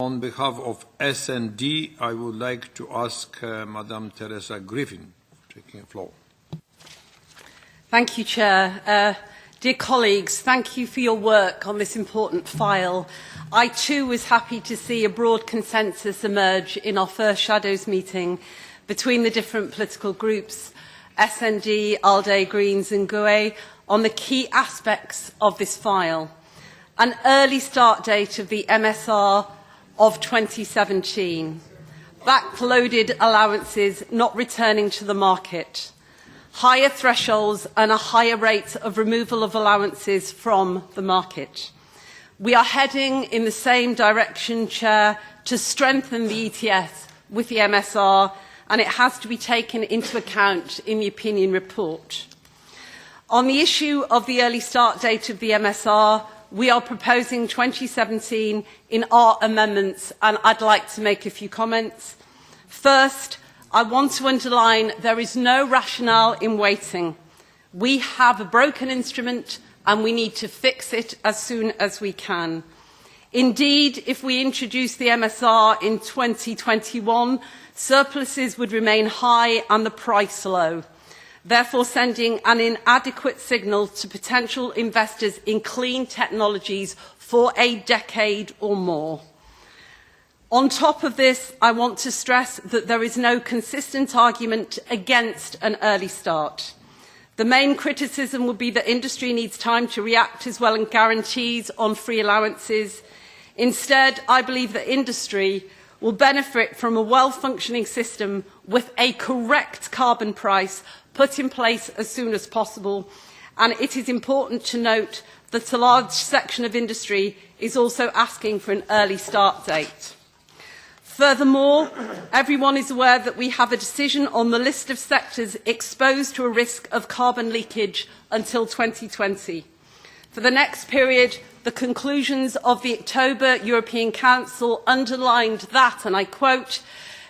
On behalf of S&D, I would like to ask Madam Theresa Griffin taking the floor. Thank you, Chair. Dear colleagues, thank you for your work on this important file. I too was happy to see a broad consensus emerge in our first Shadows meeting between the different political groups, S&D, ALDE, Greens and GUE, on the key aspects of this file. An early start date of the MSR of 2017, backloaded allowances not returning to the market, higher thresholds and a higher rate of removal of allowances from the market. We are heading in the same direction, Chair, to strengthen the ETS with the MSR, and it has to be taken into account in the opinion report. On the issue of the early start date of the MSR, we are proposing 2017 in our amendments, and I'd like to make a few comments. First, I want to underline there is no rationale in waiting. We have a broken instrument and we need to fix it as soon as we can. Indeed, if we introduce the MSR in 2021, surpluses would remain high and the price low, therefore sending an inadequate signal to potential investors in clean technologies for a decade or more. On top of this, I want to stress that there is no consistent argument against an early start. The main criticism would be that industry needs time to react as well and guarantees on free allowances. Instead, I believe that industry will benefit from a well-functioning system with a correct carbon price put in place as soon as possible. And it is important to note that a large section of industry is also asking for an early start date. Furthermore, everyone is aware that we have a decision on the list of sectors exposed to a risk of carbon leakage until 2020. For the next period, the conclusions of the October European Council underlined that, and I quote,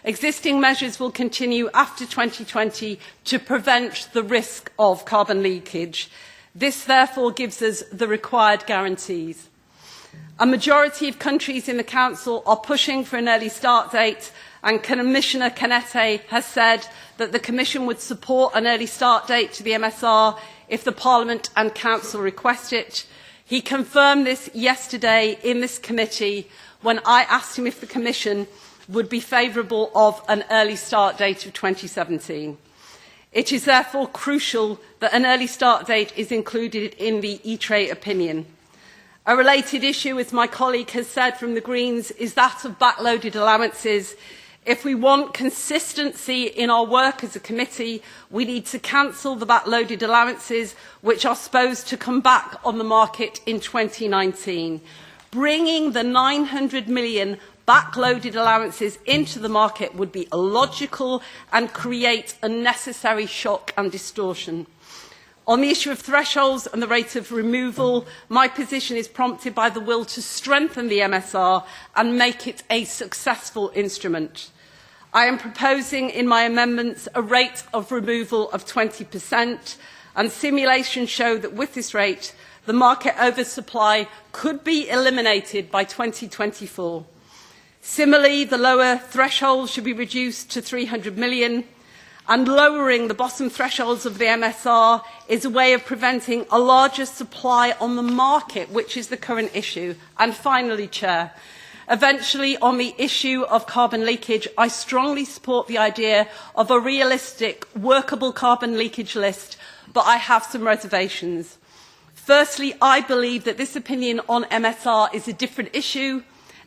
"Existing measures will continue after 2020 to prevent the risk of carbon leakage." This therefore gives us the required guarantees. A majority of countries in the Council are pushing for an early start date, and Commissioner Cañete has said that the Commission would support an early start date to the MSR if the Parliament and Council request it. He confirmed this yesterday in this committee when I asked him if the Commission would be favourable of an early start date of 2017. It is therefore crucial that an early start date is included in the ITRE opinion. A related issue, as my colleague has said from the Greens, is that of backloaded allowances. If we want consistency in our work as a committee, we need to cancel the backloaded allowances, which are supposed to come back on the market in 2019. Bringing the 900 million backloaded allowances into the market would be illogical and create unnecessary shock and distortion. On the issue of thresholds and the rate of removal, my position is prompted by the will to strengthen the MSR and make it a successful instrument. I am proposing in my amendments a rate of removal of 20%, and simulations show that with this rate, the market oversupply could be eliminated by 2024. Similarly, the lower threshold should be reduced to 300 million, and lowering the bottom thresholds of the MSR is a way of preventing a larger supply on the market, which is the current issue. And finally, Chair, eventually on the issue of carbon leakage, I strongly support the idea of a realistic, workable carbon leakage list, but I have some reservations. Firstly, I believe that this opinion on MSR is a different issue.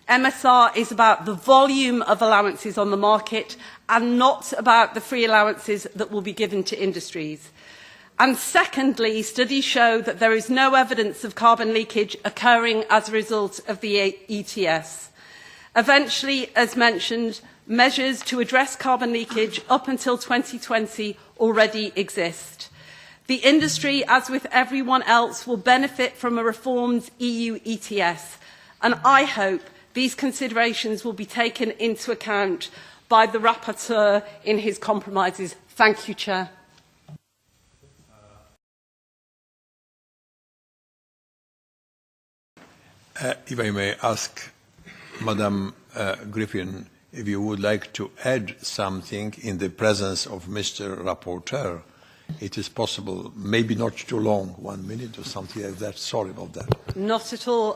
MSR is about the volume of allowances on the market and not about the free allowances that will be given to industries. And secondly, studies show that there is no evidence of carbon leakage occurring as a result of the ETS. Eventually, as mentioned, measures to address carbon leakage up until 2020 already exist. The industry, as with everyone else, will benefit from a reformed EU ETS, and I hope these considerations will be taken into account by the Rapporteur in his compromises. Thank you, Chair. If I may ask Madam Griffin, if you would like to add something in the presence of Mr. Rapporteur, it is possible, maybe not too long, 1 minute or something like that. Sorry about that. Not at all.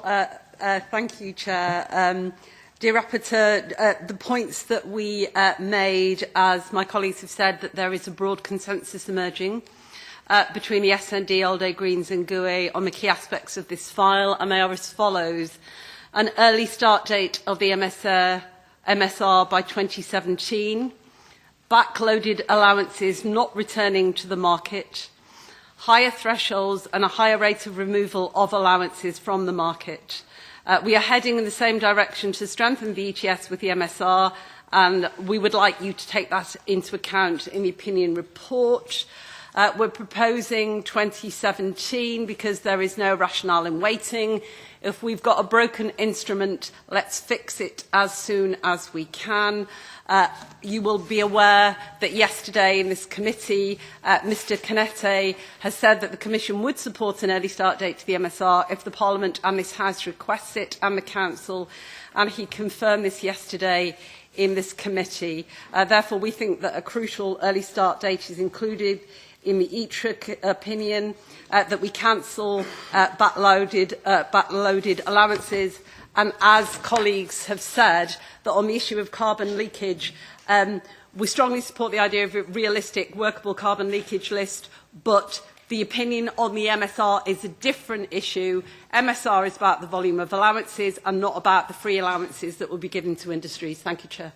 Thank you, Chair. Dear Rapporteur, the points that we made, as my colleagues have said, that there is a broad consensus emerging between the SND, ALDE, Greens and GUE on the key aspects of this file, and they are as follows. An early start date of the MSR by 2017, backloaded allowances not returning to the market, higher thresholds and a higher rate of removal of allowances from the market. We are heading in the same direction to strengthen the ETS with the MSR, and we would like you to take that into account in the opinion report. We're proposing 2017 because there is no rationale in waiting. If we've got a broken instrument, let's fix it as soon as we can. You will be aware that yesterday in this committee, Mr Canete has said that the Commission would support an early start date to the MSR if the Parliament and this House requests it, and the Council, and he confirmed this yesterday in this committee. Therefore, we think that a crucial early start date is included in the ITRE opinion, that we cancel backloaded allowances, and as colleagues have said, that on the issue of carbon leakage, we strongly support the idea of a realistic workable carbon leakage list, but the opinion on the MSR is a different issue. MSR is about the volume of allowances and not about the free allowances that will be given to industries. Thank you, Chair.